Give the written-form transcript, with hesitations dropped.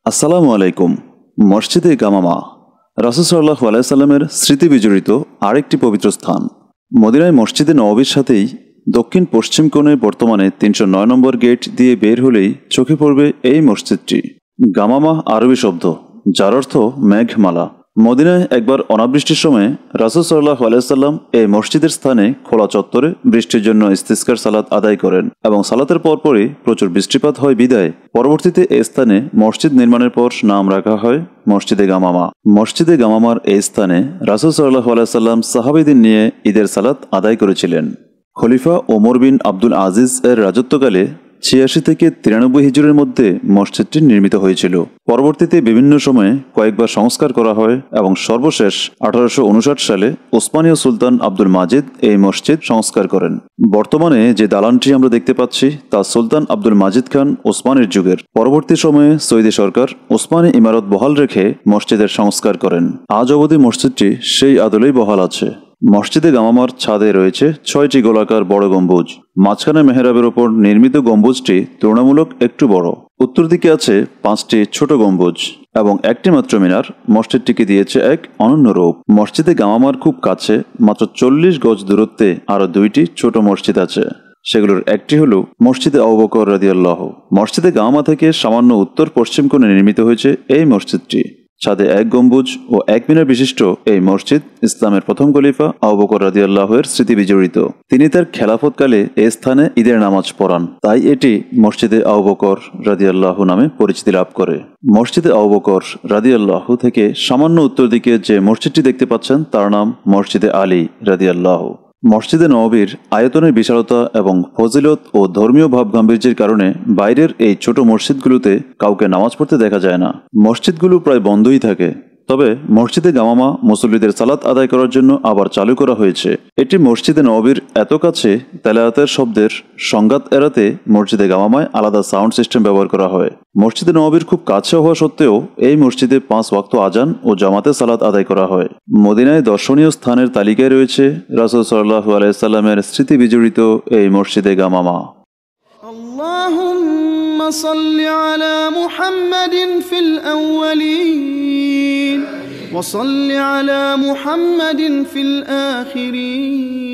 আসসালামু আলাইকুম। মসজিদে গামামা রাসূল সাল্লাল্লাহু আলাইহি সাল্লামের স্মৃতি বিজড়িত আরেকটি পবিত্র স্থান। মদিনায় মসজিদে নববীর সাথেই দক্ষিণ পশ্চিম কোণে বর্তমানে ৩০৯ নম্বর গেট দিয়ে বের হলেই চোখে পড়বে এই মসজিদটি। গামামা আরবি শব্দ, যার অর্থ মেঘমালা। মদিনায় একবার অনাবৃষ্টির সময় রাসূল সাল্লাল্লাহু আলাইহি সাল্লাম এই মসজিদের স্থানে খোলা চত্বরে বৃষ্টির জন্য ইস্তিসকার সালাত আদায় করেন এবং সালাতের পরপরই প্রচুর বৃষ্টিপাত হয় বিদায় পরবর্তীতে এই স্থানে মসজিদ নির্মাণের পর নাম রাখা হয় মসজিদে গামামা। মসজিদে গামামার এই স্থানে রাসূল সাল্লাল্লাহু আলাইহি সাল্লাম সাহাবীদের নিয়ে ঈদের সালাত আদায় করেছিলেন। খলিফা ওমর বিন আব্দুল আজিজ এর রাজত্বকালে ৮৬ থেকে ৯৩ হিজরির মধ্যে মসজিদটি নির্মিত হয়েছিল। পরবর্তীতে বিভিন্ন সময়ে কয়েকবার সংস্কার করা হয় এবং সর্বশেষ ১৮৫৯ সালে ওসমানীয় সুলতান আব্দুল মাজিদ এই মসজিদ সংস্কার করেন। বর্তমানে যে দালানটি আমরা দেখতে পাচ্ছি তা সুলতান আব্দুল মাজিদ খান ওসমানীর যুগের। পরবর্তী সময়ে সৌদি সরকার ওসমানী ইমারত বহাল রেখে মসজিদের সংস্কার করেন। আজ অবধি মসজিদটি সেই আদলেই বহাল আছে। মসজিদে গামামার ছাদে রয়েছে ৬টি গোলাকার বড় গম্বুজ। মাঝখানে মেহরাবের ওপর নির্মিত গম্বুজটি তুলনামূলক একটু বড়। উত্তর দিকে আছে ৫টি ছোট গম্বুজ এবং একটি মাত্র মিনার মসজিদটিকে দিয়েছে এক অনন্য রূপ। মসজিদে গামামার খুব কাছে মাত্র ৪০ গজ দূরত্বে আরও ২টি ছোট মসজিদ আছে। সেগুলোর একটি হলো মসজিদে আবু বকর রাদিয়াল্লাহু। মসজিদে গামামা থেকে সামান্য উত্তর পশ্চিম কোণে নির্মিত হয়েছে এই মসজিদটি। ছাদে এক গম্বুজ ও এক মিনার বিশিষ্ট এই মসজিদ ইসলামের প্রথম খলিফা আবু বকর রাদিয়াল্লাহু এর স্মৃতি বিজড়িত। তিনি তার খেলাফতকালে এই স্থানে ঈদের নামাজ পড়ান, তাই এটি মসজিদে আবু বকর রাদিয়াল্লাহু নামে পরিচিতি লাভ করে। মসজিদে আবু বকর রাদিয়াল্লাহু থেকে সামান্য উত্তর দিকে যে মসজিদটি দেখতে পাচ্ছেন তার নাম মসজিদে আলী রাদিয়াল্লাহু। মসজিদে নববীর আয়তনের বিশালতা এবং ফজিলত ও ধর্মীয় ভাব গাম্ভীর্যের কারণে বাইরের এই ছোট মসজিদগুলোতে কাউকে নামাজ পড়তে দেখা যায় না। মসজিদগুলো প্রায় বন্ধই থাকে। তবে মসজিদে গামামা মুসল্লিদের সালাত আদায় করার জন্য আবার চালু করা হয়েছে। এটি মসজিদে নববীর এত কাছে তেলাওয়াতের শব্দের সংঘাত এড়াতে মসজিদে গামামায় আলাদা সাউন্ড সিস্টেম ব্যবহার করা হয়। মসজিদে নববীর খুব কাছে হওয়া সত্ত্বেও এই মসজিদে ৫ ওয়াক্ত আজান ও জামাতে সালাত আদায় করা হয়। মদিনায় দর্শনীয় স্থানের তালিকায় রয়েছে রাসূল সাল্লাল্লাহু আলাইহি সাল্লামের স্মৃতি বিজড়িত এই মসজিদে গামামা। اللهم صل على محمد في الأولين وصل على محمد في الآخرين